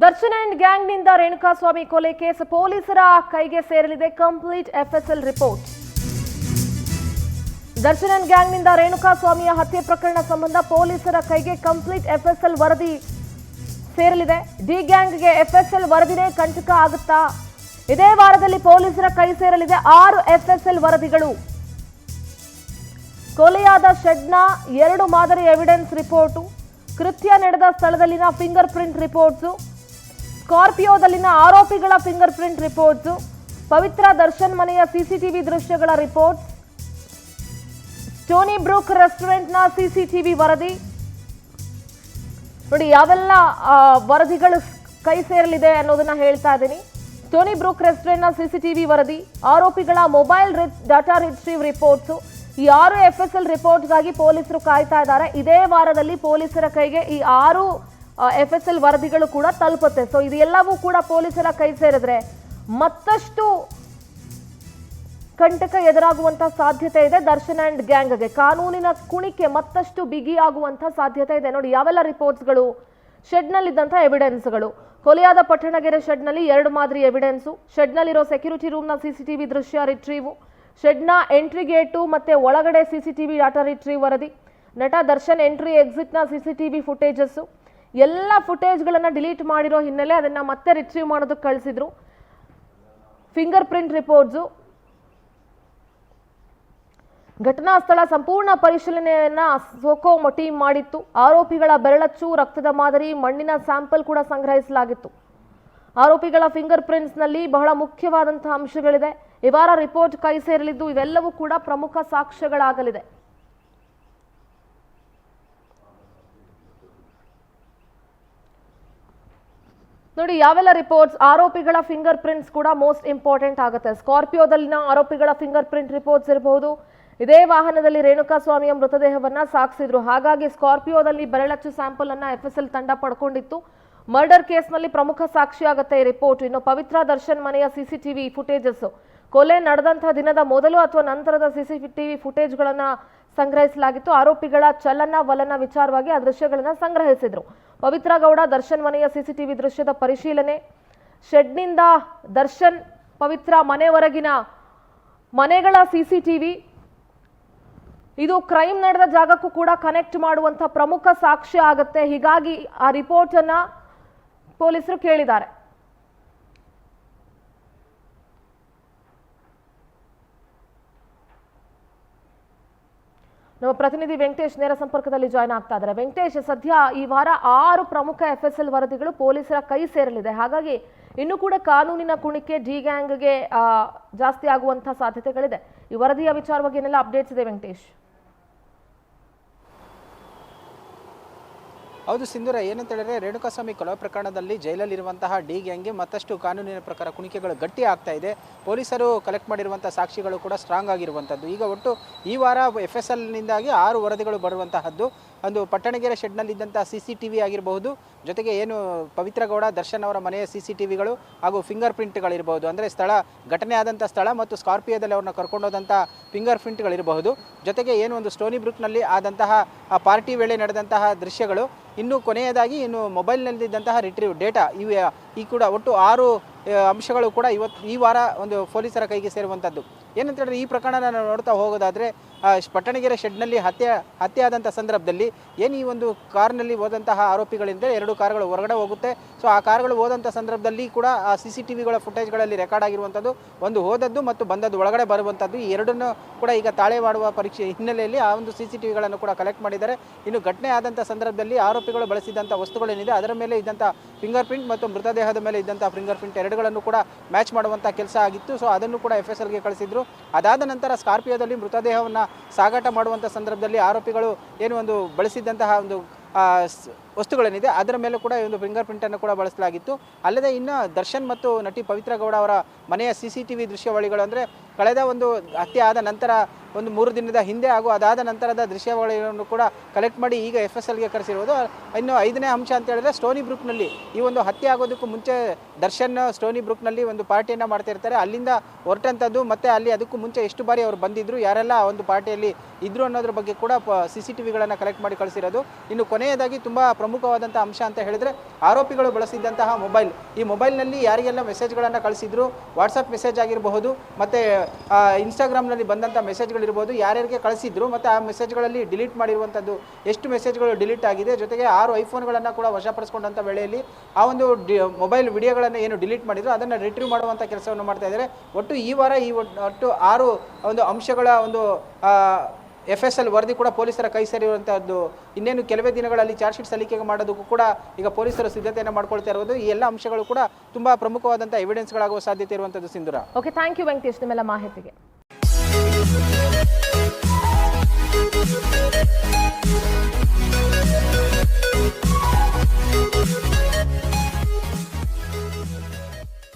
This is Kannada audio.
ದರ್ಶನ್ ಅಂಡ್ ಗ್ಯಾಂಗ್ನಿಂದ ರೇಣುಕಾಸ್ವಾಮಿ ಕೊಲೆ ಕೇಸ್ ಪೊಲೀಸರ ಕೈಗೆ ಸೇರಲಿದೆ complete FSL report. Darshan and ಗ್ಯಾಂಗ್ನಿಂದ ರೇಣುಕಾಸ್ವಾಮಿಯ ಹತ್ಯೆ ಪ್ರಕರಣ ಸಂಬಂಧ ಪೊಲೀಸರ ಕೈಗೆ ಕಂಪ್ಲೀಟ್ ಎಫ್ಎಸ್ಎಲ್ ವರದಿ ಸೇರಲಿದೆ. ಡಿ ಗ್ಯಾಂಗ್ಗೆ ಎಫ್ಎಸ್ಎಲ್ ವರದಿನೇ ಕಂಟಕ ಆಗುತ್ತಾ? ಇದೇ ವಾರದಲ್ಲಿ ಪೊಲೀಸರ ಕೈ ಸೇರಲಿದೆ 6 ಎಫ್ಎಸ್ಎಲ್ ವರದಿಗಳು. ಕೊಲೆಯಾದ ಶೆಡ್ನ 2 ಮಾದರಿ ಎವಿಡೆನ್ಸ್ ರಿಪೋರ್ಟು, ಕೃತ್ಯ ನಡೆದ ಸ್ಥಳದಲ್ಲಿನ ಫಿಂಗರ್ ಪ್ರಿಂಟ್ ರಿಪೋರ್ಟ್ಸು, ಸ್ಕಾರ್ಪಿಯೋದಲ್ಲಿನ ಆರೋಪಿಗಳ ಫಿಂಗರ್ ಪ್ರಿಂಟ್ ರಿಪೋರ್ಟ್ಸು, ಪವಿತ್ರ ದರ್ಶನ್ ಮನೆಯ ಸಿಸಿಟಿವಿ ದೃಶ್ಯಗಳ ರಿಪೋರ್ಟ್ಸ್, ಸ್ಟೋನಿ ಬ್ರೂಕ್ ರೆಸ್ಟೋರೆಂಟ್ನ ಸಿಸಿಟಿವಿ ವರದಿ. ನೋಡಿ ಯಾವೆಲ್ಲ ವರದಿಗಳು ಕೈ ಸೇರಲಿದೆ ಅನ್ನೋದನ್ನ ಹೇಳ್ತಾ ಇದ್ದೀನಿ. ಸ್ಟೋನಿ ಬ್ರೂಕ್ ರೆಸ್ಟೋರೆಂಟ್ನ ಸಿಸಿಟಿವಿ ವರದಿ, ಆರೋಪಿಗಳ ಮೊಬೈಲ್ ಡಾಟಾ ರಿಟ್ರೀವ್ ರಿಪೋರ್ಟ್ಸು, ಈ 6 ಎಫ್ಎಸ್ಎಲ್ ರಿಪೋರ್ಟ್ಗಾಗಿ ಪೊಲೀಸರು ಕಾಯ್ತಾ ಇದ್ದಾರೆ. ಇದೇ ವಾರದಲ್ಲಿ ಪೊಲೀಸರ ಕೈಗೆ ಈ 6 ಎಫ್ಎಸ್ಎಲ್ ವರದಿಗಳು ಕೂಡ ತಲುಪುತ್ತೆ. ಸೊ ಇದೆಲ್ಲವೂ ಕೂಡ ಪೊಲೀಸರ ಕೈ ಸೇರಿದ್ರೆ ಮತ್ತಷ್ಟು ಕಂಟಕ ಎದುರಾಗುವಂತ ಸಾಧ್ಯತೆ ಇದೆ. ದರ್ಶನ್ ಅಂಡ್ ಗ್ಯಾಂಗ್ಗೆ ಕಾನೂನಿನ ಕುಣಿಕೆ ಮತ್ತಷ್ಟು ಬಿಗಿಯಾಗುವಂತ ಸಾಧ್ಯತೆ ಇದೆ. ನೋಡಿ ಯಾವೆಲ್ಲ ರಿಪೋರ್ಟ್ಸ್ಗಳು, ಶೆಡ್ನಲ್ಲಿದ್ದಂಥ ಎವಿಡೆನ್ಸ್ಗಳು, ಕೊಲೆಯಾದ ಪಟ್ಟಣಗೆರೆ ಶೆಡ್ನಲ್ಲಿ 2 ಮಾದರಿ ಎವಿಡೆನ್ಸು, ಶೆಡ್ನಲ್ಲಿರೋ ಸೆಕ್ಯೂರಿಟಿ ರೂಮ್ನ ಸಿಸಿಟಿವಿ ದೃಶ್ಯ ರಿಟ್ರೀವು, ಶೆಡ್ನ ಎಂಟ್ರಿ ಗೇಟು ಮತ್ತೆ ಒಳಗಡೆ ಸಿಸಿಟಿವಿ ಡಾಟಾ ರಿಟ್ರೀವ್ ವರದಿ, ನಟ ದರ್ಶನ್ ಎಂಟ್ರಿ ಎಕ್ಸಿಟ್ನ ಸಿಸಿಟಿವಿ ಫುಟೇಜಸ್ಸು, ಎಲ್ಲ ಫುಟೇಜ್ಗಳನ್ನು ಡಿಲೀಟ್ ಮಾಡಿರೋ ಹಿನ್ನೆಲೆ ಅದನ್ನು ಮತ್ತೆ ರಿಟ್ರೀವ್ ಮಾಡೋದಕ್ಕೆ ಕಳಿಸಿದ್ರು. ಫಿಂಗರ್ ಪ್ರಿಂಟ್ ರಿಪೋರ್ಟ್ಸು, ಘಟನಾ ಸ್ಥಳ ಸಂಪೂರ್ಣ ಪರಿಶೀಲನೆಯನ್ನ ಸೋಕೋ ಟೀಮ್ ಮಾಡಿತ್ತು. ಆರೋಪಿಗಳ ಬೆರಳಚ್ಚು, ರಕ್ತದ ಮಾದರಿ, ಮಣ್ಣಿನ ಸ್ಯಾಂಪಲ್ ಕೂಡ ಸಂಗ್ರಹಿಸಲಾಗಿತ್ತು. ಆರೋಪಿಗಳ ಫಿಂಗರ್ ಪ್ರಿಂಟ್ಸ್ನಲ್ಲಿ ಬಹಳ ಮುಖ್ಯವಾದಂತಹ ಅಂಶಗಳಿದೆ. ಈ ವಾರ ರಿಪೋರ್ಟ್ ಕೈ ಸೇರಲಿದ್ದು ಇವೆಲ್ಲವೂ ಕೂಡ ಪ್ರಮುಖ ಸಾಕ್ಷ್ಯಗಳಾಗಲಿದೆ. ನೋಡಿ ಯಾವೆಲ್ಲ ರಿಪೋರ್ಟ್ಸ್, ಆರೋಪಿಗಳ ಫಿಂಗರ್ ಪ್ರಿಂಟ್ಸ್ ಕೂಡ ಮೋಸ್ಟ್ ಇಂಪಾರ್ಟೆಂಟ್ ಆಗುತ್ತೆ. ಸ್ಕಾರ್ಪಿಯೋದಲ್ಲಿನ ಆರೋಪಿಗಳ ಫಿಂಗರ್ ಪ್ರಿಂಟ್ ರಿಪೋರ್ಟ್ಸ್ ಇರಬಹುದು. ಇದೇ ವಾಹನದಲ್ಲಿ ರೇಣುಕಾಸ್ವಾಮಿಯ ಮೃತದೇಹವನ್ನ ಸಾಗಿಸಿದ್ರು. ಹಾಗಾಗಿ ಸ್ಕಾರ್ಪಿಯೋದಲ್ಲಿ ಬೆರಳಚ್ಚು ಸ್ಯಾಂಪಲ್ ಅನ್ನ ಎಫ್ಎಸ್ಎಲ್ ತಂಡ ಪಡ್ಕೊಂಡಿತ್ತು. ಮರ್ಡರ್ ಕೇಸ್ನಲ್ಲಿ ಪ್ರಮುಖ ಸಾಕ್ಷಿ ಆಗುತ್ತೆ ಈ ರಿಪೋರ್ಟ್. ಇನ್ನು ಪವಿತ್ರ ದರ್ಶನ್ ಮನೆಯ ಸಿಸಿಟಿವಿ ಫುಟೇಜಸ್, ಕೊಲೆ ನಡೆದಂತಹ ದಿನದ ಮೊದಲು ಅಥವಾ ನಂತರದ ಸಿಸಿಟಿವಿ ಫುಟೇಜ್ಗಳನ್ನ ಸಂಗ್ರಹಿಸಲಾಗಿತ್ತು. ಆರೋಪಿಗಳ ಚಲನ ವಲನ ವಿಚಾರವಾಗಿ ಆ ದೃಶ್ಯಗಳನ್ನ ಸಂಗ್ರಹಿಸಿದ್ರು. ಪವಿತ್ರ ಗೌಡ ದರ್ಶನ್ ಮನೆಯ ಸಿಸಿಟಿವಿ ದೃಶ್ಯದ ಪರಿಶೀಲನೆ, ಶೆಡ್ನಿಂದ ದರ್ಶನ್ ಪವಿತ್ರ ಮನೆವರೆಗಿನ ಮನೆಗಳ ಸಿಸಿಟಿವಿ, ಇದು ಕ್ರೈಮ್ ನಡೆದ ಜಾಗಕ್ಕೂ ಕೂಡ ಕನೆಕ್ಟ್ ಮಾಡುವಂತ ಪ್ರಮುಖ ಸಾಕ್ಷ್ಯ ಆಗುತ್ತೆ. ಹೀಗಾಗಿ ಆ ರಿಪೋರ್ಟ್ ಅನ್ನ ಪೊಲೀಸರು ಕೇಳಿದ್ದಾರೆ. ನಮ್ಮ ಪ್ರತಿನಿಧಿ ವೆಂಕಟೇಶ್ ನೇರ ಸಂಪರ್ಕದಲ್ಲಿ ಜಾಯ್ನ್ ಆಗ್ತಾ ಇದ್ದಾರೆ. ವೆಂಕಟೇಶ್, ಸದ್ಯ ಈ ವಾರ 6 ಪ್ರಮುಖ ಎಫ್ಎಸ್ಎಲ್ ವರದಿಗಳು ಪೊಲೀಸರ ಕೈ ಸೇರಲಿದೆ. ಹಾಗಾಗಿ ಇನ್ನು ಕೂಡ ಕಾನೂನಿನ ಕುಣಿಕೆ ಡಿ ಗ್ಯಾಂಗ್ಗೆ ಜಾಸ್ತಿ ಆಗುವಂತಹ ಸಾಧ್ಯತೆಗಳಿದೆ. ಈ ವರದಿಯ ವಿಚಾರವಾಗಿ ಏನೆಲ್ಲ ಅಪ್ಡೇಟ್ಸ್ ಇದೆ ವೆಂಕಟೇಶ್? ಹೌದು ಸಿಂಧೂರ, ಏನಂತ ಹೇಳಿದ್ರೆ ರೇಣುಕಾಸ್ವಾಮಿ ಕೊಲೆ ಪ್ರಕರಣದಲ್ಲಿ ಜೈಲಲ್ಲಿರುವಂತಹ ಡಿ ಗ್ಯಾಂಗ್ಗೆ ಮತ್ತಷ್ಟು ಕಾನೂನಿನ ಪ್ರಕಾರ ಕುಣಿಕೆಗಳು ಗಟ್ಟಿ ಆಗ್ತಾ ಇದೆ. ಪೊಲೀಸರು ಕಲೆಕ್ಟ್ ಮಾಡಿರುವಂಥ ಸಾಕ್ಷಿಗಳು ಕೂಡ ಸ್ಟ್ರಾಂಗ್ ಆಗಿರುವಂಥದ್ದು. ಈಗ ಒಟ್ಟು ಈ ವಾರ ಎಫ್ಎಸ್ಎಲ್ನಿಂದಾಗಿ 6 ವರದಿಗಳು ಬರುವಂತಹದ್ದು. ಒಂದು ಪಟ್ಟಣಗೆರೆ ಶೆಡ್ನಲ್ಲಿದ್ದಂಥ CCTV ಆಗಿರಬಹುದು, ಜೊತೆಗೆ ಏನು ಪವಿತ್ರ ಗೌಡ ದರ್ಶನ್ ಅವರ ಮನೆಯ CCTVಗಳು ಹಾಗೂ ಫಿಂಗರ್ ಪ್ರಿಂಟ್ಗಳಿರಬಹುದು. ಅಂದರೆ ಘಟನೆ ಆದಂಥ ಸ್ಥಳ ಮತ್ತು ಸ್ಕಾರ್ಪಿಯೋದಲ್ಲಿ ಅವ್ರನ್ನ ಕರ್ಕೊಂಡೋದಂಥ ಫಿಂಗರ್ ಪ್ರಿಂಟ್ಗಳಿರಬಹುದು. ಜೊತೆಗೆ ಏನು ಒಂದು ಸ್ಟೋನಿ ಬ್ರೂಕ್ನಲ್ಲಿ ಆದಂತಹ ಪಾರ್ಟಿ ವೇಳೆ ನಡೆದಂತಹ ದೃಶ್ಯಗಳು, ಇನ್ನು ಕೊನೆಯದಾಗಿ ಇನ್ನು ಮೊಬೈಲ್ನಲ್ಲಿದ್ದಂತಹ ರಿಟ್ರೀವ್ ಡೇಟಾ, ಈ ಕೂಡ ಒಟ್ಟು 6 ಅಂಶಗಳು ಕೂಡ ಈ ವಾರ ಒಂದು ಪೊಲೀಸರ ಕೈಗೆ ಸೇರುವಂಥದ್ದು. ಏನಂತ ಹೇಳಿದ್ರೆ ಈ ಪ್ರಕರಣ ನಾವು ನೋಡ್ತಾ ಹೋಗೋದಾದರೆ ಪಟ್ಟಣಗೆರೆ ಶೆಡ್ನಲ್ಲಿ ಹತ್ಯೆ ಆದಂಥ ಸಂದರ್ಭದಲ್ಲಿ ಏನು ಈ ಒಂದು ಕಾರ್ನಲ್ಲಿ ಹೋದಂತಹ ಆರೋಪಿಗಳಿಂದ 2 ಕಾರುಗಳು ಹೊರಗಡೆ ಹೋಗುತ್ತೆ. ಸೊ ಆ ಕಾರುಗಳು ಹೋದಂಥ ಸಂದರ್ಭದಲ್ಲಿ ಕೂಡ ಆ CCTVಗಳ ಫುಟೇಜ್ಗಳಲ್ಲಿ ರೆಕಾರ್ಡ್ ಆಗಿರುವಂಥದ್ದು, ಒಂದು ಹೋದದ್ದು ಮತ್ತು ಬಂದದ್ದು ಒಳಗಡೆ ಬರುವಂಥದ್ದು, ಈ ಎರಡನ್ನೂ ಕೂಡ ಈಗ ತಾಳೆ ಮಾಡುವ ಪರೀಕ್ಷೆ ಹಿನ್ನೆಲೆಯಲ್ಲಿ ಆ ಒಂದು CCTVಗಳನ್ನು ಕೂಡ ಕಲೆಕ್ಟ್ ಮಾಡಿದ್ದಾರೆ. ಇನ್ನು ಘಟನೆ ಆದಂಥ ಸಂದರ್ಭದಲ್ಲಿ ಆರೋಪಿಗಳು ಬಳಸಿದಂಥ ವಸ್ತುಗಳೇನಿದೆ ಅದರ ಮೇಲೆ ಇದ್ದಂಥ ಫಿಂಗರ್ ಪ್ರಿಂಟ್ ಮತ್ತು ಮೃತದೇಹದ ಮೇಲೆ ಇದ್ದಂಥ ಫಿಂಗರ್ ಪ್ರಿಂಟ್ ಎರಡುಗಳನ್ನು ಕೂಡ ಮ್ಯಾಚ್ ಮಾಡುವಂಥ ಕೆಲಸ ಆಗಿತ್ತು. ಸೊ ಅದನ್ನು ಕೂಡ FSLಗೆ ಕಳಿಸಿದ್ರು. ಅದಾದ ನಂತರ ಸ್ಕಾರ್ಪಿಯೋದಲ್ಲಿ ಮೃತದೇಹವನ್ನು ಸಾಗಾಟ ಮಾಡುವಂಥ ಸಂದರ್ಭದಲ್ಲಿ ಆರೋಪಿಗಳು ಏನು ಒಂದು ಬಳಸಿದಂತಹ ಒಂದು ವಸ್ತುಗಳೇನಿದೆ ಅದರ ಮೇಲೆ ಕೂಡ ಒಂದು ಫಿಂಗರ್ ಪ್ರಿಂಟನ್ನು ಕೂಡ ಬಳಸಲಾಗಿತ್ತು. ಅಲ್ಲದೆ ಇನ್ನು ದರ್ಶನ್ ಮತ್ತು ನಟಿ ಪವಿತ್ರ ಗೌಡ ಅವರ ಮನೆಯ CCTV ದೃಶ್ಯಾವಳಿಗಳು, ಅಂದರೆ ಕಳೆದ ಒಂದು ಹತ್ಯೆ ಆದ ನಂತರ ಒಂದು 3 ದಿನದ ಹಿಂದೆ ಹಾಗೂ ಅದಾದ ನಂತರದ ದೃಶ್ಯಾವಳಿಗಳನ್ನು ಕೂಡ ಕಲೆಕ್ಟ್ ಮಾಡಿ ಈಗ FSLಗೆ ಕರೆಸಿರುವುದು. ಇನ್ನು 5ನೇ ಅಂಶ ಅಂತ ಹೇಳಿದ್ರೆ ಸ್ಟೋನಿ ಬ್ರೂಕ್ನಲ್ಲಿ ಈ ಒಂದು ಹತ್ಯೆ ಆಗೋದಕ್ಕೂ ಮುಂಚೆ ದರ್ಶನ್ ಸ್ಟೋನಿ ಬ್ರೂಕ್ನಲ್ಲಿ ಒಂದು ಪಾರ್ಟಿಯನ್ನು ಮಾಡ್ತಾ ಇರ್ತಾರೆ. ಅಲ್ಲಿಂದ ಹೊರಟಂಥದ್ದು ಮತ್ತು ಅಲ್ಲಿ ಅದಕ್ಕೂ ಮುಂಚೆ ಎಷ್ಟು ಬಾರಿ ಅವರು ಬಂದಿದ್ದರು, ಯಾರೆಲ್ಲ ಒಂದು ಪಾರ್ಟಿಯಲ್ಲಿ ಇದ್ದರು ಅನ್ನೋದ್ರ ಬಗ್ಗೆ ಕೂಡ CCTVಗಳನ್ನು ಕಲೆಕ್ಟ್ ಮಾಡಿ ಕಳಿಸಿರೋದು. ಇನ್ನು ಕೊನೆಯದಾಗಿ ತುಂಬ ಪ್ರಮುಖವಾದಂಥ ಅಂಶ ಅಂತ ಹೇಳಿದ್ರೆ ಆರೋಪಿಗಳು ಬಳಸಿದ್ದಂತಹ ಮೊಬೈಲ್. ಈ ಮೊಬೈಲ್ನಲ್ಲಿ ಯಾರಿಗೆಲ್ಲ ಮೆಸೇಜ್ಗಳನ್ನು ಕಳಿಸಿದ್ರು, ವಾಟ್ಸಪ್ ಮೆಸೇಜ್ ಆಗಿರಬಹುದು, ಮತ್ತು ಇನ್ಸ್ಟಾಗ್ರಾಮ್ನಲ್ಲಿ ಬಂದಂಥ ಮೆಸೇಜ್ಗಳಿರ್ಬೋದು, ಯಾರ್ಯಾರಿಗೆ ಕಳಿಸಿದ್ರು ಮತ್ತು ಆ ಮೆಸೇಜ್ಗಳಲ್ಲಿ ಡಿಲೀಟ್ ಮಾಡಿರುವಂಥದ್ದು ಎಷ್ಟು ಮೆಸೇಜ್ಗಳು ಡಿಲೀಟ್ ಆಗಿದೆ, ಜೊತೆಗೆ 6 ಐಫೋನ್ಗಳನ್ನು ಕೂಡ ವಶಪಡಿಸಿಕೊಂಡಂಥ ವೇಳೆಯಲ್ಲಿ ಆ ಒಂದು ಮೊಬೈಲ್ ವಿಡಿಯೋಗಳನ್ನು ಏನು ಡಿಲೀಟ್ ಮಾಡಿದ್ರು ಅದನ್ನು ರಿಟ್ರೀವ್ ಮಾಡುವಂಥ ಕೆಲಸವನ್ನು ಮಾಡ್ತಾ ಇದ್ದಾರೆ. ಒಟ್ಟು ಈ ವಾರ ಒಟ್ಟು 6 ಒಂದು ಅಂಶಗಳ ಒಂದು FSL ವರದಿ ಕೂಡ ಪೊಲೀಸರ ಕೈ ಸೇರಿರುವಂತಹದ್ದು. ಇನ್ನೇನು ಕೆಲವೇ ದಿನಗಳಲ್ಲಿ ಚಾರ್ಜ್ ಶೀಟ್ ಸಲ್ಲಿಕೆ ಮಾಡೋದಕ್ಕೂ ಕೂಡ ಈಗ ಪೊಲೀಸರು ಸಿದ್ಧತೆಯನ್ನು ಮಾಡ್ಕೊಳ್ತಾ ಇರೋದು. ಈ ಎಲ್ಲ ಅಂಶಗಳು ಕೂಡ ತುಂಬಾ ಪ್ರಮುಖವಾದಂತಹ ಎವಿಡೆನ್ಸ್ಗಳಾಗುವ ಸಾಧ್ಯತೆ ಇರುವಂತದ್ದು. ಸಿಂಧೂರ. ಓಕೆ, ಥ್ಯಾಂಕ್ ಯು ವೆಂಕಟೇಶ್ ನಿಮ್ಮೆಲ್ಲ ಮಾಹಿತಿಗೆ.